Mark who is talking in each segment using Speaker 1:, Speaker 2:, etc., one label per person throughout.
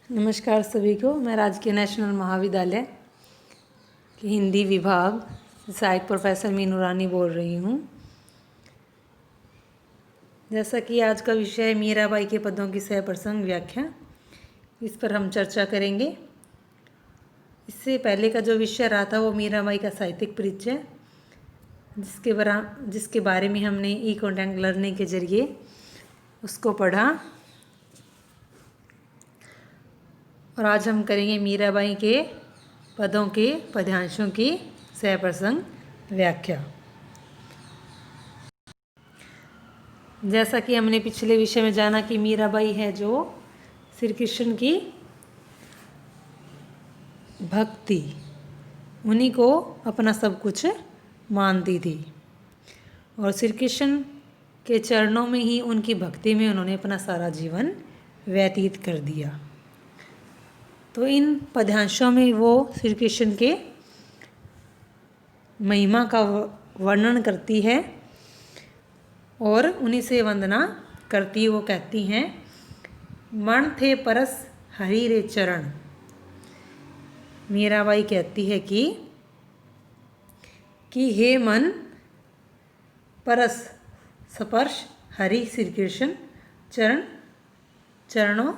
Speaker 1: नमस्कार सभी को। मैं राजकीय नेशनल महाविद्यालय के हिंदी विभाग सहायक प्रोफेसर मीनू रानी बोल रही हूँ। जैसा कि आज का विषय है मीराबाई के पदों की सहप्रसंग व्याख्या, इस पर हम चर्चा करेंगे। इससे पहले का जो विषय रहा था वो मीराबाई का साहित्यिक परिचय, जिसके बारे में हमने ई कंटेंट लर्निंग के जरिए उसको पढ़ा। और आज हम करेंगे मीराबाई के पदों के पद्यांशों की सहप्रसंग व्याख्या। जैसा कि हमने पिछले विषय में जाना कि मीराबाई है जो श्री कृष्ण की भक्ति, उन्हीं को अपना सब कुछ मानती थी और श्री कृष्ण के चरणों में ही, उनकी भक्ति में उन्होंने अपना सारा जीवन व्यतीत कर दिया। तो इन पद्यांशों में वो श्री कृष्ण के महिमा का वर्णन करती है और उन्हीं से वंदना करती है। वो कहती हैं, मन थे परस हरि रे चरण। मीराबाई कहती है कि हे मन, परस स्पर्श हरि श्री कृष्ण चरणों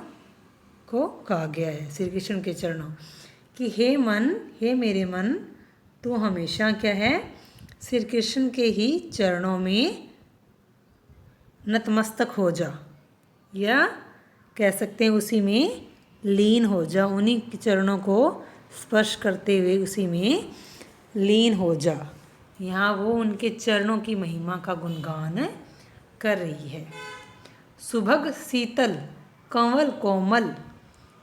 Speaker 1: को कहा गया है, श्री कृष्ण के चरणों कि हे मन, हे मेरे मन, तू हमेशा क्या है, श्री कृष्ण के ही चरणों में नतमस्तक हो जा, या कह सकते हैं उसी में लीन हो जा। उन्हीं के चरणों को स्पर्श करते हुए उसी में लीन हो जा। यहाँ वो उनके चरणों की महिमा का गुणगान कर रही है। सुभग शीतल कंवल कोमल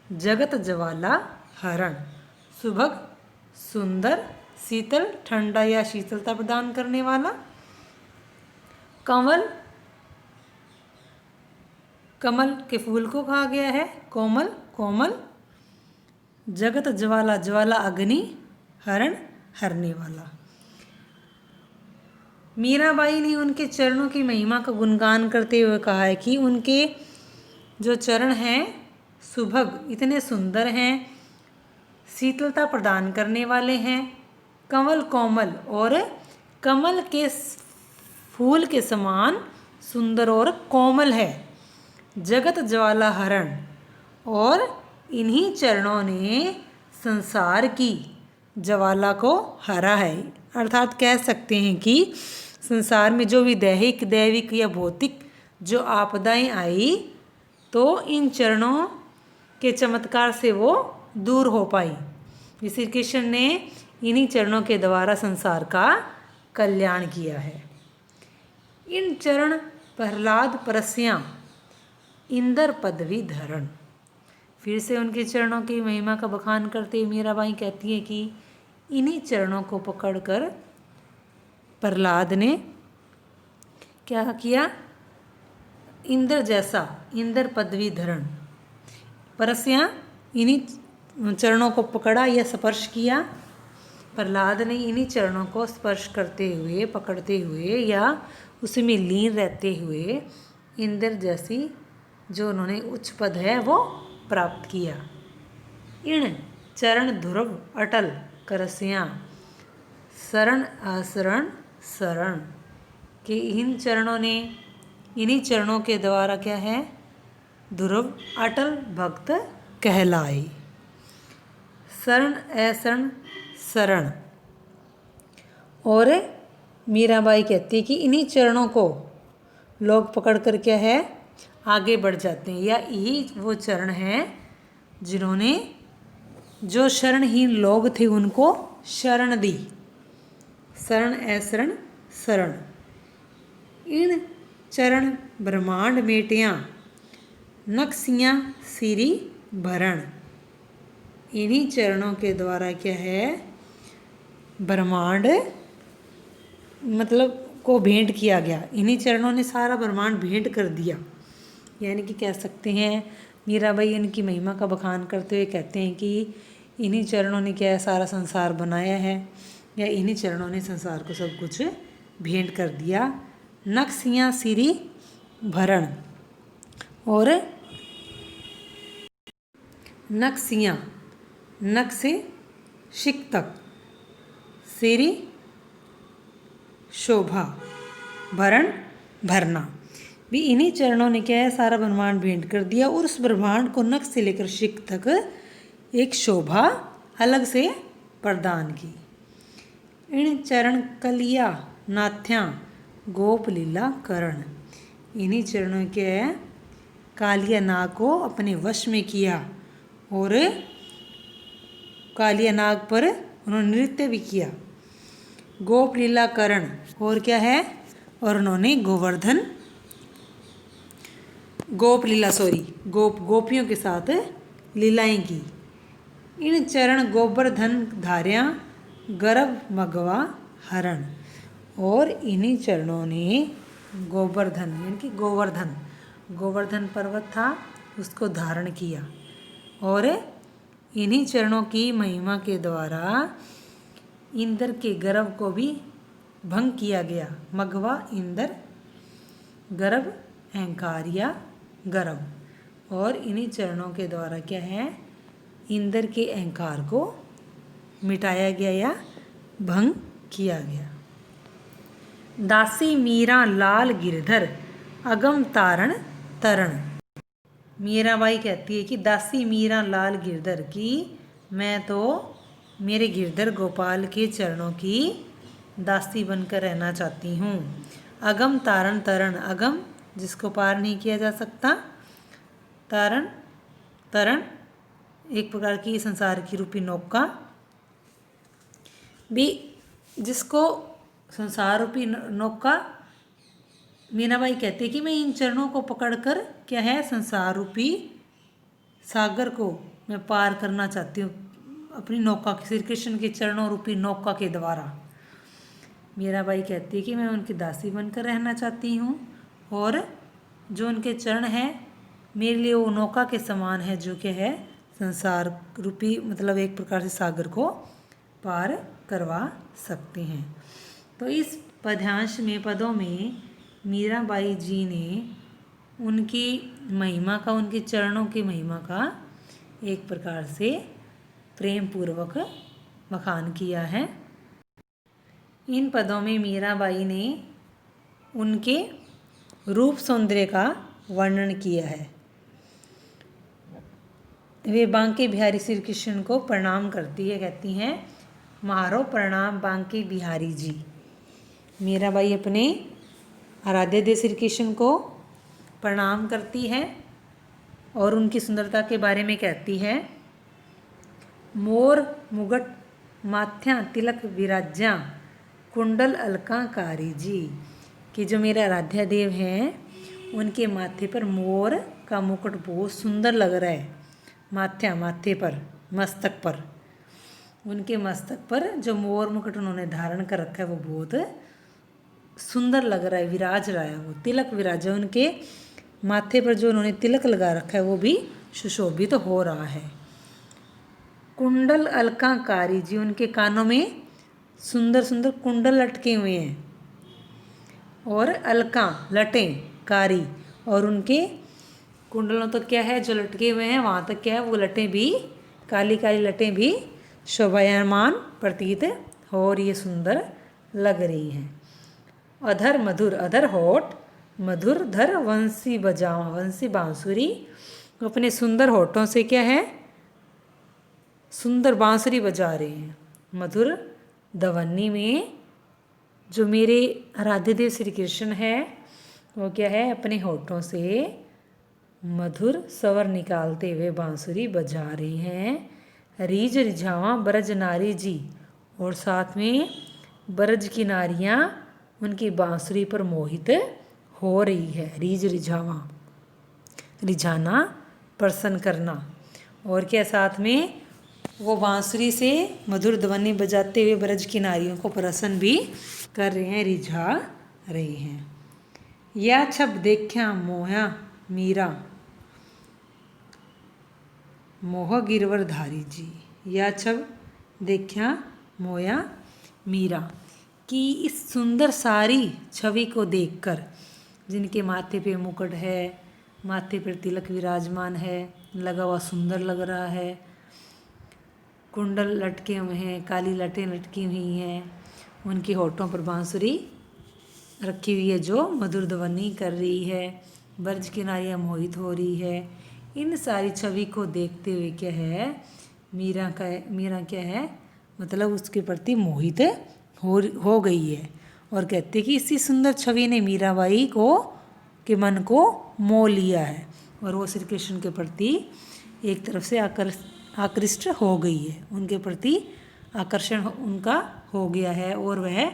Speaker 1: जगत ज्वाला हरण। सुभग सुंदर, शीतल ठंडा या शीतलता प्रदान करने वाला, कंवल कमल के फूल को कहा गया है, कोमल कोमल, जगत ज्वाला ज्वाला अग्नि, हरण हरने वाला। मीराबाई ने उनके चरणों की महिमा का गुणगान करते हुए कहा है कि उनके जो चरण हैं सुभग, इतने सुंदर हैं, शीतलता प्रदान करने वाले हैं, कंवल कोमल और कमल के फूल के समान सुंदर और कोमल है, जगत ज्वाला हरण, और इन्हीं चरणों ने संसार की ज्वाला को हरा है। अर्थात कह सकते हैं कि संसार में जो भी दैविक या भौतिक जो आपदाएं आई, तो इन चरणों के चमत्कार से वो दूर हो पाई। श्री कृष्ण ने इन्हीं चरणों के द्वारा संसार का कल्याण किया है। इन चरण प्रहलाद परस्या इंदर पदवी धरण। फिर से उनके चरणों की महिमा का बखान करते हुए मीराबाई कहती है कि इन्हीं चरणों को पकड़कर प्रहलाद ने क्या किया, इंद्र जैसा, इंद्र पदवी धरण, परस्या इन्हीं चरणों को पकड़ा या स्पर्श किया। प्रहलाद ने इन्हीं चरणों को स्पर्श करते हुए, पकड़ते हुए या उसमें लीन रहते हुए इंद्र जैसी जो उन्होंने उच्च पद है वो प्राप्त किया। इन चरण ध्रुव अटल करस्या शरण आशरण शरण के इन चरणों ने, इन्हीं चरणों के द्वारा क्या है, ध्रुव अटल भक्त कहलाए। शरण ऐशरण शरण। और मीराबाई कहती है कि इन्हीं चरणों को लोग पकड़ कर क्या है, आगे बढ़ जाते हैं, या यही वो चरण हैं जिन्होंने जो शरणहीन लोग थे उनको शरण दी। शरण ऐशरण शरण। इन चरण ब्रह्मांड मेटियाँ नक्सियाँ सिरी भरण। इन्हीं चरणों के द्वारा क्या है, ब्रह्मांड मतलब को भेंट किया गया। इन्हीं चरणों ने सारा ब्रह्मांड भेंट कर दिया। यानी कि कह सकते हैं मीराबाई इनकी महिमा का बखान करते हुए कहते हैं कि इन्हीं चरणों ने क्या है, सारा संसार बनाया है, या इन्हीं चरणों ने संसार को सब कुछ भेंट कर दिया। नक्सियाँ सिरी भरण। और नक्सियाँ, नक से शिक तक, सिरी शोभा, भरण भरना। भी इन्हीं चरणों ने क्या है, सारा ब्रह्मांड भेंट कर दिया और उस ब्रह्मांड को नक से लेकर शिक तक एक शोभा अलग से प्रदान की। इन चरण कलिया नाथ्या गोप लीला करण। इन्हीं चरणों के कालिया नाग को अपने वश में किया और कालिया नाग पर उन्होंने नृत्य भी किया। गोप लीला करण, और क्या है, और उन्होंने गोपियों के साथ लीलाएं की। इन चरण गोवर्धन धार्या गर्भ मगवा हरण। और इन्हीं चरणों ने गोवर्धन यानी कि गोवर्धन पर्वत था उसको धारण किया और इन्हीं चरणों की महिमा के द्वारा इंद्र के गर्भ को भी भंग किया गया। मगवा इंद्र, गर्भ अहंकार या गर्भ, और इन्हीं चरणों के द्वारा क्या है, इंद्र के अहंकार को मिटाया गया या भंग किया गया। दासी मीरा लाल गिरधर अगम तारण तरण। मीराबाई कहती है कि दासी मीरा लाल गिरधर की मैं तो मेरे गिरधर गोपाल के चरणों की दासी बनकर रहना चाहती हूँ। अगम तारण तरण, अगम जिसको पार नहीं किया जा सकता, तारण तरण एक प्रकार की संसार की रूपी नौका भी, जिसको संसार रूपी नौका मीनाबाई कहती है कि मैं इन चरणों को पकड़कर क्या है, संसार रूपी सागर को मैं पार करना चाहती हूँ अपनी नौका, श्री कृष्ण के चरणों रूपी नौका के द्वारा। मीराबाई कहती है कि मैं उनकी दासी बनकर रहना चाहती हूँ और जो उनके चरण हैं मेरे लिए वो नौका के समान है जो कि है संसार रूपी, मतलब एक प्रकार से सागर को पार करवा सकते हैं। तो इस पद्यांश में, पदों में मीराबाई जी ने उनकी महिमा का, उनके चरणों की महिमा का एक प्रकार से प्रेम पूर्वक बखान किया है। इन पदों में मीराबाई ने उनके रूप सौंदर्य का वर्णन किया है। वे बांके बिहारी श्री कृष्ण को प्रणाम करती है, कहती हैं म्हारो प्रणाम बांके बिहारी जी। मीराबाई अपने आराध्य देव श्री कृष्ण को प्रणाम करती है और उनकी सुंदरता के बारे में कहती है। मोर मुगट माथ्या तिलक विराज्या कुंडल अलंकारी जी, कि जो मेरे आराध्य देव हैं उनके माथे पर मोर का मुकुट बहुत सुंदर लग रहा है। माथ्या माथे पर, मस्तक पर, उनके मस्तक पर जो मोर मुकुट उन्होंने धारण कर रखा है वो बहुत सुंदर लग रहा है, विराज रहा है। वो तिलक विराजा, उनके माथे पर जो उन्होंने तिलक लगा रखा है वो भी सुशोभित तो हो रहा है। कुंडल अलंकारी जी, उनके कानों में सुंदर सुंदर कुंडल लटके हुए हैं और अलका लटें कारी, और उनके कुंडलों तक क्या है जो लटके हुए हैं वहाँ तक क्या है वो लटें भी, काली काली लटें भी शोभायमान प्रतीत हो और ये सुंदर लग रही हैं। अधर मधुर, अधर होठ, मधुर धर वंशी बजाओ, वंशी बांसुरी, अपने सुंदर होठों से क्या है सुंदर बांसुरी बजा रहे हैं। मधुर दवन्नी में जो मेरे आराध्य देव श्री कृष्ण है वो क्या है अपने होठों से मधुर स्वर निकालते हुए बांसुरी बजा रहे हैं। रीज रिझावा ब्रज नारी जी, और साथ में ब्रज की नारियाँ उनकी बांसुरी पर मोहित हो रही है। रीज रिझावा, रिझाना, प्रसन्न करना, और क्या साथ में वो बांसुरी से मधुर ध्वनि बजाते हुए ब्रज की नारियों को प्रसन्न भी कर रहे हैं, रिझा रहे हैं। या छब देखा मोहा मीरा, मोह गिरवर धारी जी। या छब देखा मोया मीरा, कि इस सुंदर सारी छवि को देखकर, जिनके माथे पे मुकुट है, माथे पर तिलक विराजमान है, लगा हुआ सुंदर लग रहा है। कुंडल लटके हुए हैं, काली लटें लटकी हुई हैं, उनके होठों पर बांसुरी रखी हुई है जो मधुर ध्वनि कर रही है। ब्रज की नारियाँ मोहित हो रही है। इन सारी छवि को देखते हुए क्या है, मीरा क्या है, मतलब उसके प्रति मोहित हो गई है और कहते कि इसी सुंदर छवि ने मीराबाई को के मन को मोह लिया है और वो श्री कृष्ण के प्रति एक तरफ से आकृष्ट हो गई है, उनके प्रति आकर्षण उनका हो गया है और वह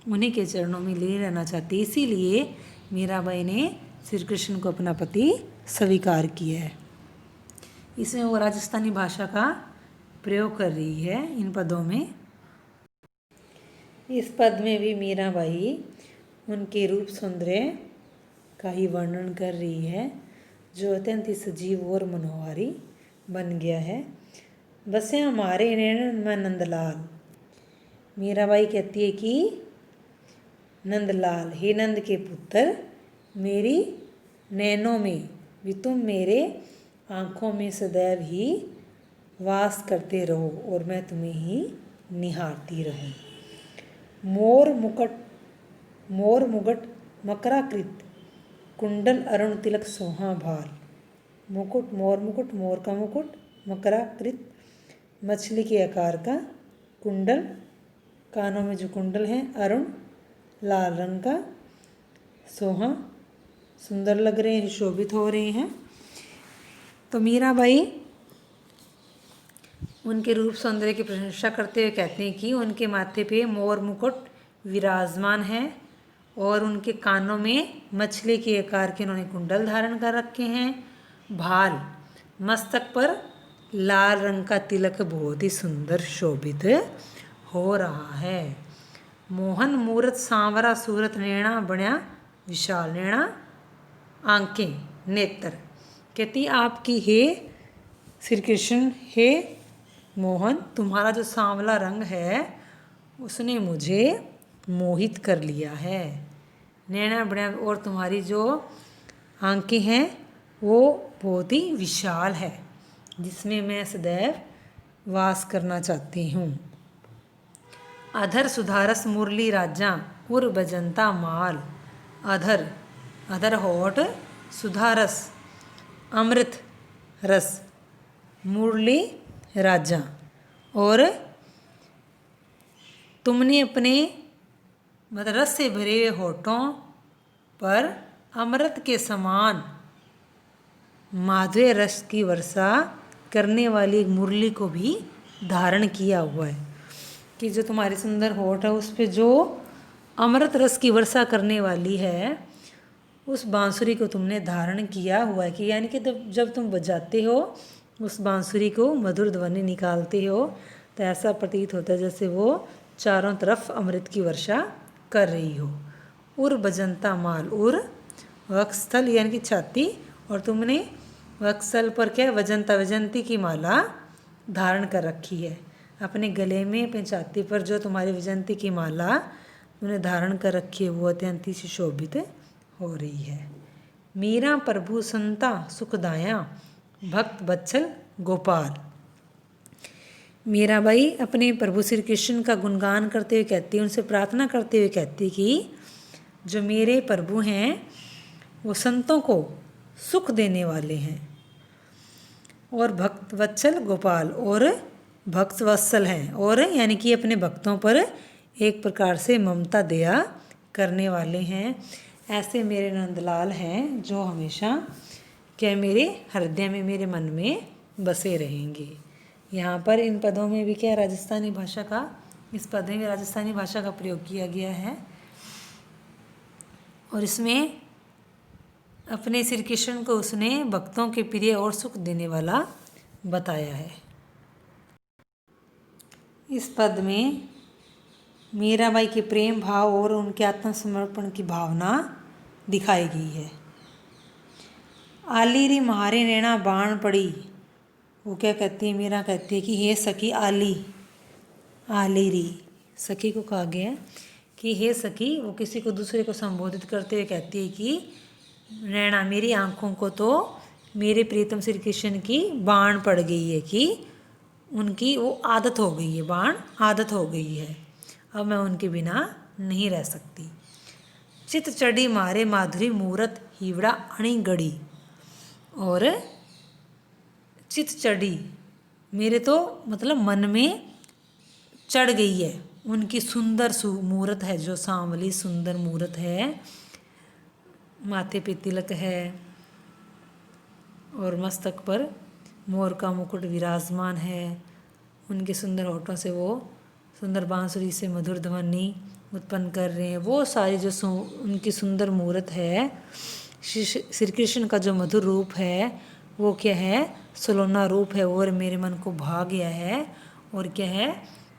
Speaker 1: उन्हीं के चरणों में लीन रहना चाहती है। इसीलिए मीराबाई ने श्री कृष्ण को अपना पति स्वीकार किया है। इसमें वो राजस्थानी भाषा का प्रयोग कर रही है इन पदों में। इस पद में भी मीराबाई उनके रूप सौंदर्य का ही वर्णन कर रही है जो अत्यंत ही सजीव और मनोहारी बन गया है। बसे हमारे नैनन में नंदलाल। मीराबाई कहती है कि नंदलाल, हे नंद के पुत्र, मेरी नैनों में भी तुम मेरे आँखों में सदैव ही वास करते रहो और मैं तुम्हें ही निहारती रहूं। मोर मुकुट मकराकृत कुंडल अरुण तिलक सोहा भाल। मुकुट, मोर का मुकुट, मकराकृत मछली के आकार का, कुंडल कानों में जो कुंडल हैं, अरुण लाल रंग का, सोहा सुंदर लग रहे हैं, शोभित हो रहे हैं। तो मीराबाई उनके रूप सौंदर्य की प्रशंसा करते हुए कहते हैं कि उनके माथे पे मोर मुकुट विराजमान है और उनके कानों में मछली के आकार के उन्होंने कुंडल धारण कर रखे हैं। भाल, मस्तक पर लाल रंग का तिलक बहुत ही सुंदर शोभित हो रहा है। मोहन मूरत सांवरा सूरत नैना बण्या विशाल, नैना आंखें, नेत्र। कहती आपकी हे श्री कृष्ण, हे मोहन, तुम्हारा जो सांवला रंग है उसने मुझे मोहित कर लिया है। नैना बण्या, और तुम्हारी जो आंखें हैं वो बहुत ही विशाल है जिसमें मैं सदैव वास करना चाहती हूँ। अधर सुधारस मुरली राजा उर बजंता माल। अधर होठ, सुधारस अमृत रस, मुरली राजा, और तुमने अपने मतलब रस से भरे हुए होठों पर अमृत के समान माधुर्य रस की वर्षा करने वाली एक मुरली को भी धारण किया हुआ है। कि जो तुम्हारे सुंदर होठ है उस पे जो अमृत रस की वर्षा करने वाली है उस बांसुरी को तुमने धारण किया हुआ है। कि यानी कि जब तुम बजाते हो उस बांसुरी को, मधुर ध्वनि निकालते हो, तो ऐसा प्रतीत होता है जैसे वो चारों तरफ अमृत की वर्षा कर रही हो। उर बजंता माल, उर वक्षस्थल यानी कि छाती, और तुमने वक्षस्थल पर क्या, वजंती की माला धारण कर रखी है। अपने गले में, अपनी छाती पर जो तुम्हारी वजंती की माला तुमने धारण कर रखी है वो अत्यंत ही सुशोभित हो रही है। मीरा प्रभु संता सुखदाया भक्त बत्सल गोपाल। मीराबाई अपने प्रभु श्री कृष्ण का गुणगान करते हुए कहती है, उनसे प्रार्थना करते हुए कहती कि जो मेरे प्रभु हैं वो संतों को सुख देने वाले हैं और भक्त वत्सल गोपाल, और भक्त वत्सल हैं, और यानी कि अपने भक्तों पर एक प्रकार से ममता दया करने वाले हैं। ऐसे मेरे नंदलाल हैं जो हमेशा क्या मेरे हृदय में, मेरे मन में बसे रहेंगे। यहाँ पर इन पदों में भी क्या राजस्थानी भाषा का, इस पद में राजस्थानी भाषा का प्रयोग किया गया है और इसमें अपने श्री कृष्ण को उसने भक्तों के प्रिय और सुख देने वाला बताया है। इस पद में मीराबाई के प्रेम भाव और उनके आत्मसमर्पण की भावना दिखाई गई है। आली री म्हारे नैना बाण पड़ी, वो क्या कहती है, मीरा कहती है कि हे सखी आली, आली री, सखी को कहा गया है कि हे सखी, वो किसी को दूसरे को संबोधित करते हुए कहती है कि नैना, मेरी आँखों को तो मेरे प्रीतम श्री कृष्ण की बाण पड़ गई है, कि उनकी वो आदत हो गई है, बाण आदत हो गई है, अब मैं उनके बिना नहीं रह सकती। चित चढ़ी मारे माधुरी मूरत हीवड़ा अणी गड़ी। और चित चढ़ी मेरे तो मतलब मन में चढ़ गई है उनकी सुंदर मूरत है, जो सांवली सुंदर मूरत है, माथे पे तिलक है और मस्तक पर मोर का मुकुट विराजमान है। उनके सुंदर होठों से वो सुंदर बांसुरी से मधुर ध्वनि उत्पन्न कर रहे हैं। वो सारी जो उनकी सुंदर मूरत है, श्री कृष्ण का जो मधुर रूप है, वो क्या है, सलोना रूप है और मेरे मन को भा गया है। और क्या है,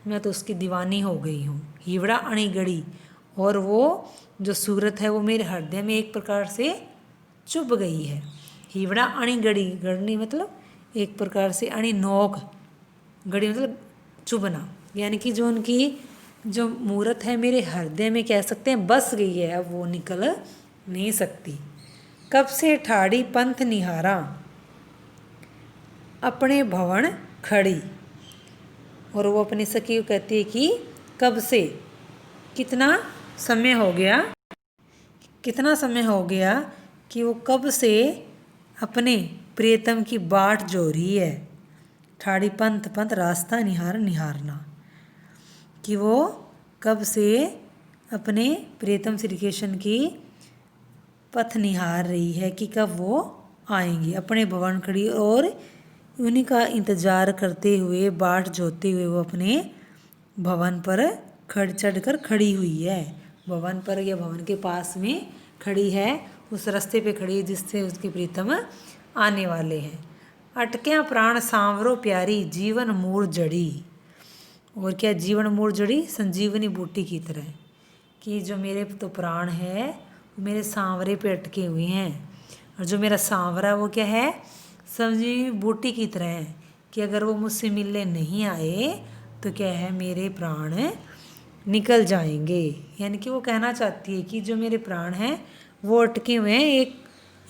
Speaker 1: मैं तो उसकी दीवानी हो गई हूँ। हीवड़ा अणी गड़ी, और वो जो सूरत है वो मेरे हृदय में एक प्रकार से चुभ गई है। हीवड़ा अणी गड़ी, गड़नी मतलब एक प्रकार से, अणी नोक, गड़ी मतलब चुभना, यानी कि जो उनकी जो मूरत है मेरे हृदय में कह सकते हैं बस गई है, अब वो निकल नहीं सकती। कब से ठाड़ी पंथ निहारा अपने भवन खड़ी। और वो अपनी सखी को कहती है कि कब से, कितना समय हो गया, कितना समय हो गया कि वो कब से अपने प्रियतम की बाट जो रही है। ठाड़ी पंथ, पंथ रास्ता, निहार निहारना, कि वो कब से अपने प्रियतम श्री कृष्ण की पथ निहार रही है कि कब वो आएंगे अपने भवन खड़ी। और उन्हीं का इंतज़ार करते हुए, बाट जोते हुए वो अपने भवन पर चढ़ कर खड़ी हुई है। भवन पर या भवन के पास में खड़ी है, उस रास्ते पे खड़ी है जिससे उसके प्रीतम आने वाले हैं। अटक्या प्राण सांवरो प्यारी जीवन मूर जड़ी। और क्या, जीवन मूर जड़ी, संजीवनी बूटी की तरह, कि जो मेरे तो प्राण है वो मेरे सांवरे पे अटके हुए हैं। और जो मेरा सांवरा वो क्या है, संजीवनी बूटी की तरह है, कि अगर वो मुझसे मिलने नहीं आए तो क्या है, मेरे प्राण निकल जाएंगे। यानी कि वो कहना चाहती है कि जो मेरे प्राण हैं वो अटके हुए हैं,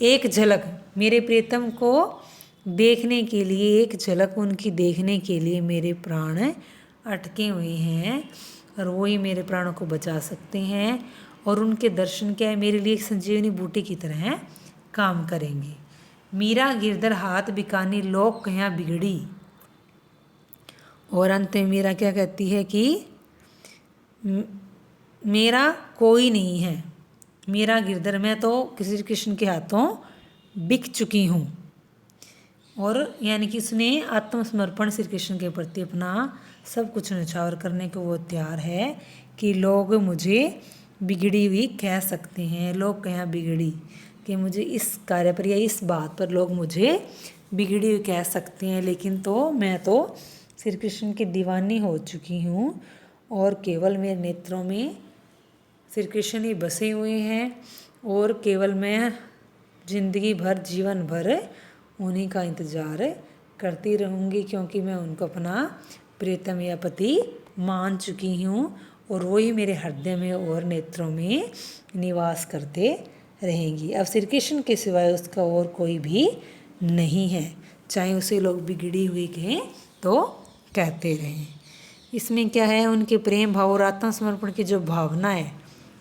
Speaker 1: एक झलक मेरे प्रीतम को देखने के लिए, एक झलक उनकी देखने के लिए मेरे प्राण अटके हुए हैं। और वो ही मेरे प्राणों को बचा सकते हैं। और उनके दर्शन क्या है, मेरे लिए एक संजीवनी बूटी की तरह काम करेंगे। मीरा गिरधर हाथ बिकानी लोक कहाँ बिगड़ी। और अंत में मीरा क्या कहती है कि मेरा कोई नहीं है, मेरा गिरधर, मैं तो किसी कृष्ण के हाथों बिक चुकी हूँ। और यानी कि उसने आत्मसमर्पण श्री कृष्ण के प्रति अपना सब कुछ न्यौछावर करने को वो तैयार है, कि लोग मुझे बिगड़ी हुई कह सकते हैं, लोग कहाँ बिगड़ी, कि मुझे इस कार्य पर या इस बात पर लोग मुझे बिगड़ी हुई कह सकते हैं, लेकिन तो मैं तो श्री कृष्ण की दीवानी हो चुकी हूँ। और केवल मेरे नेत्रों में श्री कृष्ण ही बसे हुए हैं। और केवल मैं जिंदगी भर, जीवन भर उन्हीं का इंतज़ार करती रहूँगी, क्योंकि मैं उनको अपना प्रियतम या पति मान चुकी हूँ। और वही मेरे हृदय में और नेत्रों में निवास करते रहेंगी। अब श्री कृष्ण के सिवाय उसका और कोई भी नहीं है, चाहे उसे लोग बिगड़ी हुई कहें तो कहते रहें। इसमें क्या है, उनके प्रेम भाव और आत्मसमर्पण की जो भावना है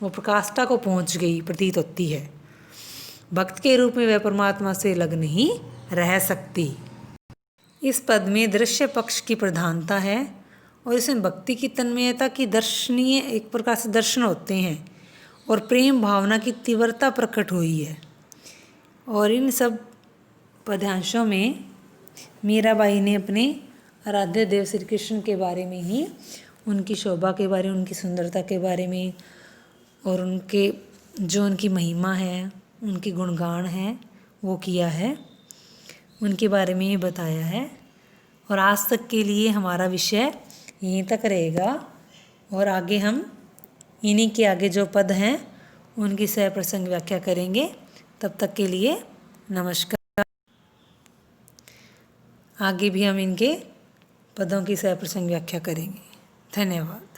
Speaker 1: वो प्रकाष्ठा को पहुंच गई प्रतीत होती है। भक्त के रूप में वह परमात्मा से अलग नहीं रह सकती। इस पद में दृश्य पक्ष की प्रधानता है और इसमें भक्ति की तन्मयता की दर्शनीय एक प्रकार से दर्शन होते हैं और प्रेम भावना की तीव्रता प्रकट हुई है। और इन सब पद्यांशों में मीराबाई ने अपने आराध्य देव श्री कृष्ण के बारे में ही, उनकी शोभा के बारे में, उनकी सुंदरता के बारे में और उनके जो उनकी महिमा है, उनकी गुणगान है वो किया है, उनके बारे में ही बताया है। और आज तक के लिए हमारा विषय यहीं तक रहेगा और आगे हम इन्हीं के आगे जो पद हैं उनकी सह प्रसंग व्याख्या करेंगे। तब तक के लिए नमस्कार। आगे भी हम इनके पदों की सह प्रसंग व्याख्या करेंगे। धन्यवाद।